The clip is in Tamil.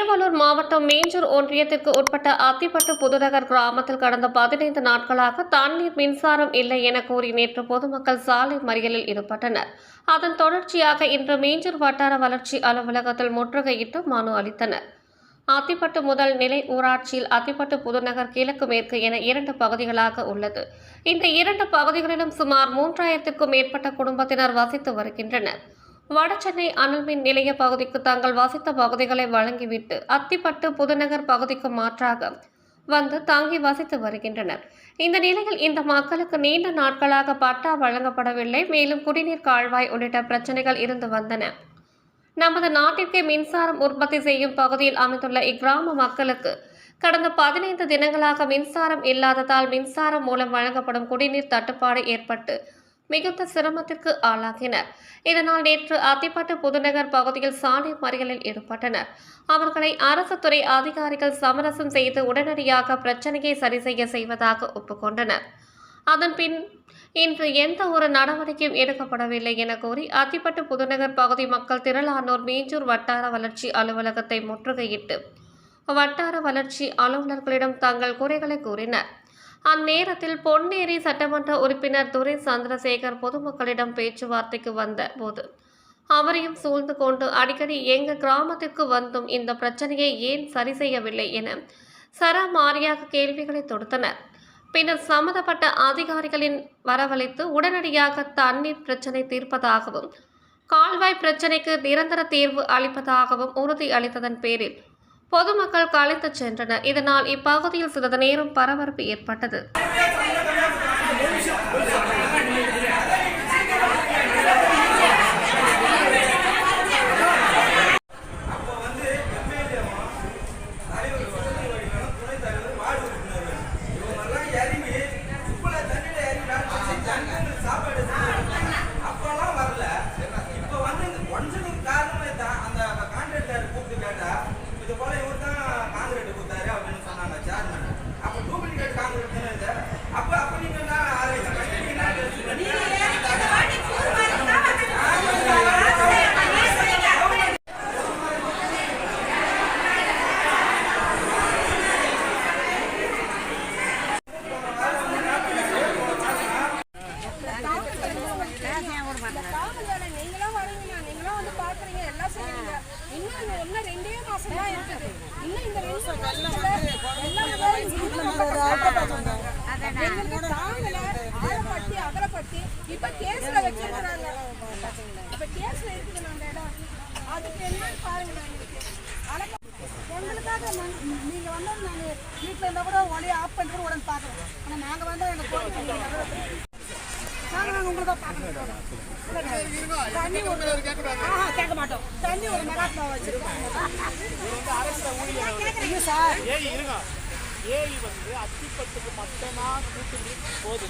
திருவள்ளூர் மாவட்டம் மீஞ்சூர் ஒன்றியத்திற்கு உட்பட்ட அத்திப்பட்டு புதுநகர் கிராமத்தில் கடந்த 15 நாட்களாக தண்ணீர் மின்சாரம் இல்லை என கூறி நேற்று பொதுமக்கள் சாலை மறியலில் ஈடுபட்டனர். அதன் தொடர்ச்சியாக இன்று மீஞ்சூர் வட்டார வளர்ச்சி அலுவலகத்தில் முற்றுகையிட்டு மனு அளித்தனர். அத்திப்பட்டு முதல் நிலை ஊராட்சியில் அத்திப்பட்டு புதுநகர் கிழக்கு மேற்கு என 2 பகுதிகளாக உள்ளது. இந்த 2 பகுதிகளிலும் சுமார் 3000க்கும் மேற்பட்ட குடும்பத்தினர் வசித்து வருகின்றனர். வடசென்னை அனல் மின் நிலைய பகுதிக்கு தாங்கள் வசித்த பகுதிகளை வழங்கிவிட்டு அத்திப்பட்டு புதுநகர் பகுதிக்கு மாற்றாக வந்து தங்கி வசித்து வருகின்றனர். இந்த நிலையில் இந்த மக்களுக்கு நீண்ட நாட்களாக பட்டா வழங்கப்படவில்லை. மேலும் குடிநீர் கால்வாய் உள்ளிட்ட பிரச்சனைகள் இருந்து வந்தன. நமது நாட்டிற்கே மின்சாரம் உற்பத்தி செய்யும் பகுதியில் அமைந்துள்ள இக்கிராம மக்களுக்கு கடந்த 15 தினங்களாக மின்சாரம் இல்லாததால் மின்சாரம் மூலம் வழங்கப்படும் குடிநீர் தட்டுப்பாடு ஏற்பட்டு மிகுந்த சிரமத்திற்கு ஆளாகினர். இதனால் நேற்று அத்திப்பட்டு புதுநகர் பகுதியில் சாலை மறியலில் ஈடுபட்டனர். அவர்களை அரசு துறை அதிகாரிகள் சமரசம் செய்து உடனடியாக பிரச்சனையை சரி செய்வதாக ஒப்புக்கொண்டனர். அதன்பின் இன்று எந்த ஒரு நடவடிக்கையும் எடுக்கப்படவில்லை என கூறி அத்திப்பட்டு புதுநகர் பகுதி மக்கள் திரளானோர் மீஞ்சூர் வட்டார வளர்ச்சி அலுவலகத்தை முற்றுகையிட்டு வட்டார வளர்ச்சி அலுவலர்களிடம் தங்கள் குறைகளை கூறினர். அந்நேரத்தில் பொன்னேரி சட்டமன்ற உறுப்பினர் துரை சந்திரசேகர் பொதுமக்களிடம் பேச்சுவார்த்தைக்கு வந்த போது அவரையும் சூழ்ந்து கொண்டு அடிக்கடி எங்க கிராமத்திற்கு வந்தும் இந்த பிரச்சனையை ஏன் சரி செய்யவில்லை என சரமாரியாக கேள்விகளை தொடுத்தனர். பின்னர் சம்பந்தப்பட்ட அதிகாரிகளின் வரவழைத்து உடனடியாக தண்ணீர் பிரச்சனை தீர்ப்பதாகவும் கால்வாய் பிரச்சனைக்கு நிரந்தர தீர்வு அளிப்பதாகவும் உறுதி அளித்ததன் பேரில் பொதுமக்கள் கலைத்து சென்றனர். இதனால் இப்பகுதியில் சிறிது நேரம் பரபரப்பு ஏற்பட்டது. நீங்க வந்து வீட்டில் இருந்தால் கூட ஒளியை ஆஃப் பண்ணிட்டு உடனே பார்க்குறோம். ஆனால் நாங்கள் வந்து எங்கள் கோரிக்கை நாங்கள் உங்களுக்கு பார்க்கணும். தண்ணி கேட்க மாட்டோம். தண்ணி ஒரு மகாத்மா வச்சிருக்கோம் சார். ஏஐ வந்து அத்திப்பட்டுக்கு மட்டும்தான் கூட்டு போகுது.